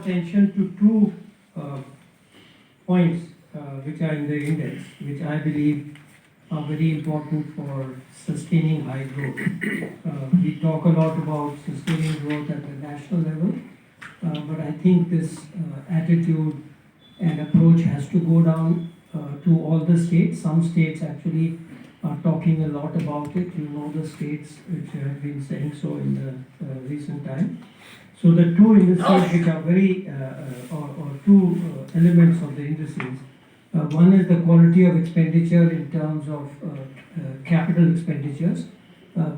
attention to two points which are in the index, which I believe are very important for sustaining high growth. We talk a lot about sustaining growth at the national level, but I think this attitude and approach has to go down to all the states. Some states actually are talking a lot about it. You know the states which have been saying so in the recent time. So the two indices which are very, or two elements of the indices, one is the quality of expenditure in terms of capital expenditures.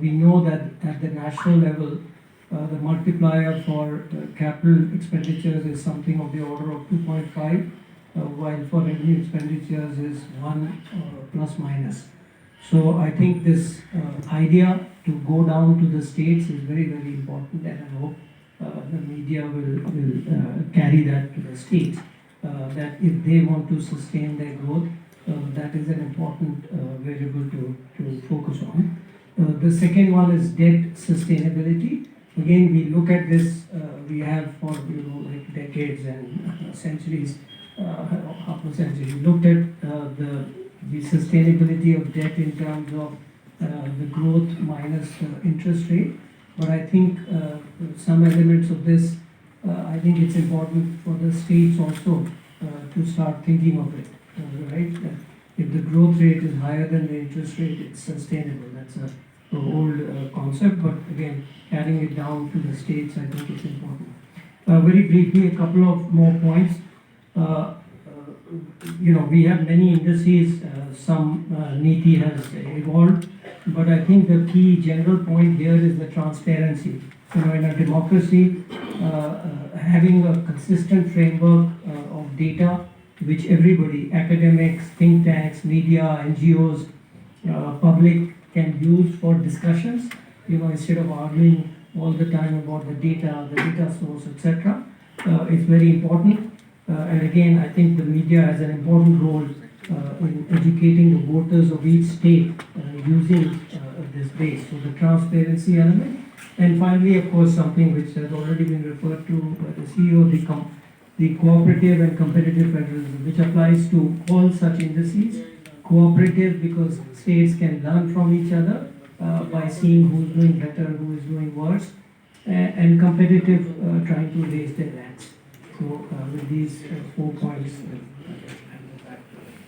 We know that at the national level, the multiplier for capital expenditures is something of the order of 2.5, while for revenue expenditures is 1 plus minus. So I think this idea to go down to the states is very, very important, and I hope the media will carry that to the states, that if they want to sustain their growth, that is an important variable to focus on. The second one is debt sustainability. Again, we look at this, we have for like decades and centuries, half a century, we looked at the sustainability of debt in terms of the growth minus the interest rate. But I think some elements of this, I think it's important for the states also to start thinking of it, right? If the growth rate is higher than the interest rate, it's sustainable. That's a old concept, but again, carrying it down to the states, I think it's important. Very briefly, a couple of more points. We have many indices, some Niti has evolved, but I think the key general point here is the transparency. In a democracy, having a consistent framework of data which everybody, academics, think tanks, media, NGOs, public can use for discussions, instead of arguing all the time about the data source, etc. It's very important. And again, I think the media has an important role in educating the voters of each state using this base. So the transparency element. And finally, of course, something which has already been referred to by the CEO, the cooperative and competitive federalism, which applies to all such indices. Cooperative because states can learn from each other by seeing who's doing better, who is doing worse, and competitive, trying to raise their ranks. So with these 4 points.